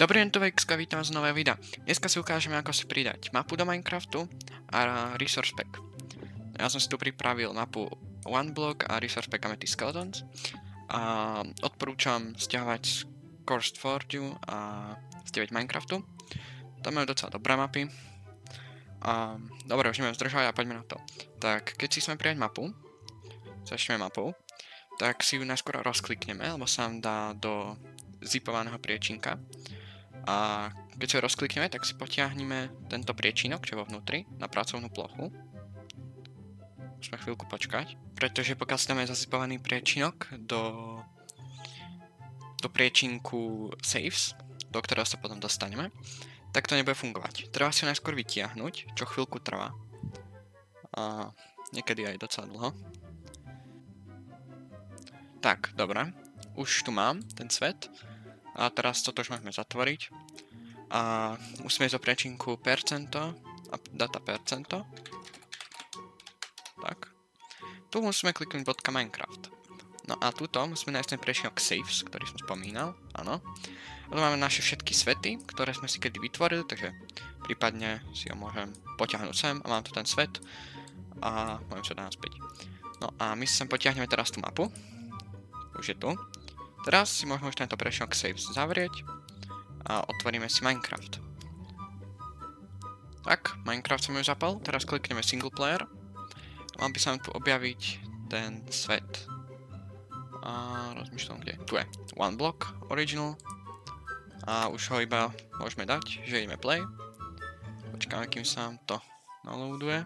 Dobrý deň, tu Vexka, vítam vás z nového videa. Dneska si ukážeme, ako si pridať mapu do Minecraftu a Resource Pack. Ja som si tu pripravil mapu One Block a Resource Pack Amethyst Skeletons. A odporúčam stiahovať z Cursed Forge a stiahovať Minecraftu. Tam majú docela dobré mapy. Dobre, už nebudem zdržať a poďme na to. Tak, keď si chceme pridať mapu, začneme mapou, tak si ju najskôr rozklikneme, lebo sa nám dá do zipovaného priečinka. A keď sa rozklikneme, tak si potiahneme tento priečinok, čo je vo vnútri, na pracovnú plochu. Musíme chvíľku počkať, pretože pokiaľ si dáme zazipovaný priečinok do priečinku saves, do ktorého sa potom dostaneme, tak to nebude fungovať. Treba si ho najskôr vytiahnuť, čo chvíľku trvá. A niekedy aj docela dlho. Tak, dobre. Už tu mám ten svet. A teraz toto už môžeme zatvoriť. A musíme ísť do priečinku percento a data percento. Tak. Tu musíme kliknúť .minecraft. No a tuto musíme nájsť ten priečinok saves, ktorý som spomínal. Áno. A tu máme naše všetky svety, ktoré sme si kedy vytvorili, takže prípadne si ho môžem potiahnuť sem a mám tu ten svet. A môžem sa dať naspäť. No a my sem potiahneme teraz tú mapu. Už je tu. Teraz si môžeme už tento priečinok saves zavrieť a otvoríme si Minecraft. Tak, Minecraft som ju zapal, teraz klikneme single player. Mal by sa nám tu objaviť ten svet. A rozmýšľam kde. Tu je One Block Original. A už ho iba môžeme dať, že ideme play. Počkáme, kým sa nám to naloaduje.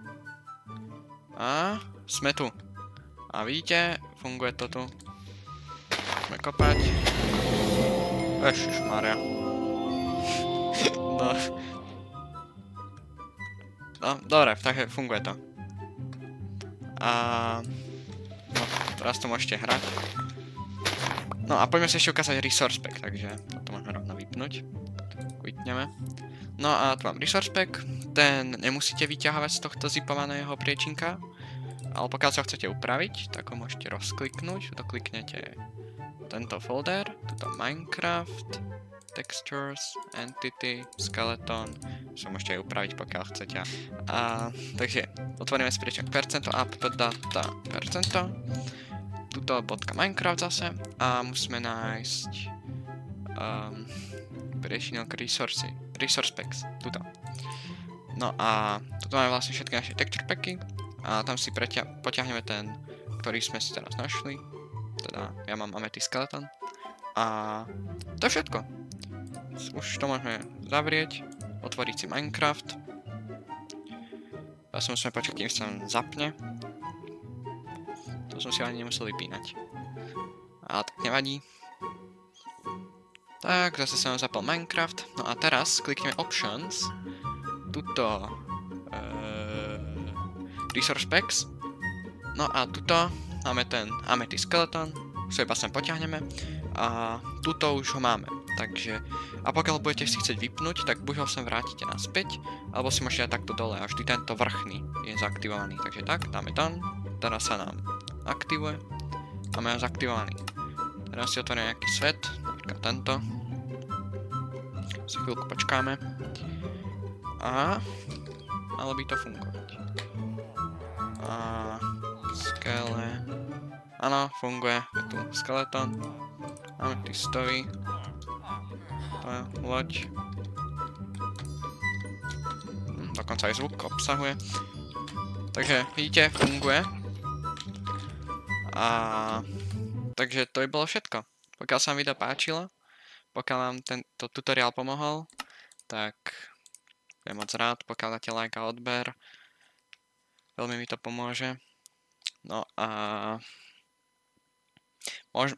A sme tu. A vidíte, funguje to tu. Môžeme kopať. Ježišmaria. No, dobre, takže funguje to. A no, teraz to môžete hrať. No a poďme si ešte ukázať Resource Pack, takže to môžeme rovno vypnúť. Quitneme. No a tu mám Resource Pack. Ten nemusíte vyťahovať z tohto zipovaného priečinka. Ale pokiaľ sa ho chcete upraviť, tak ho môžete rozkliknúť. Dokliknete tento folder, tuto Minecraft, Textures, Entity, Skeleton, čo môžete aj upraviť, pokiaľ chcete. Takže otvoríme si priečinok percento, up.data percento, tuto .minecraft zase a musíme nájsť priečinok resource packs, tuto. No a tuto máme vlastne všetky naše texture packy a tam si potiahneme ten, ktorý sme si teraz našli. Teda, ja mám Amethyst Skeleton. A to je všetko. Už to môžeme zavrieť, otvoriť si Minecraft. Teraz musíme počkať, kým sa zapne. To som si ani nemusel vypínať. Ale tak nevadí. Tak, zase sa nám zapal Minecraft. No a teraz klikneme Options. Tuto Resource Packs. No a tuto máme ten Amethyst Skeleton, čo iba sem potiahneme a tuto už ho máme, takže a pokiaľ budete si chcieť vypnúť, tak buď ho sem vrátite naspäť, alebo si môžete dať takto dole a vždy tento vrchný je zaaktivovaný, takže tak, dáme tam, teraz sa nám aktivuje, máme ho zaaktivovaný. Teraz si otvoríme nejaký svet, napríklad tento, si chvíľku počkáme a malo by to fungovať. A skele. Áno, funguje. Je tu skeleton. Máme tistový. To je loď. Dokonca aj zvuk obsahuje. Takže vidíte, funguje. A takže to by bolo všetko. Pokiaľ sa vám video páčilo, pokiaľ vám tento tutoriál pomohol, tak budem moc rád, pokiaľ dáte like a odber. Veľmi mi to pomôže. No a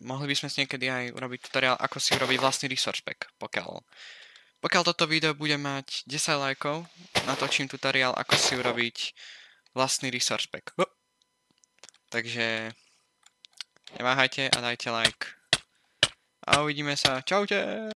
mohli by sme si niekedy aj urobiť tutoriál, ako si urobiť vlastný resource pack. Pokiaľ toto video bude mať 10 lajkov, natočím tutoriál, ako si urobiť vlastný resource pack. Takže neváhajte a dajte like. A uvidíme sa. Čaute!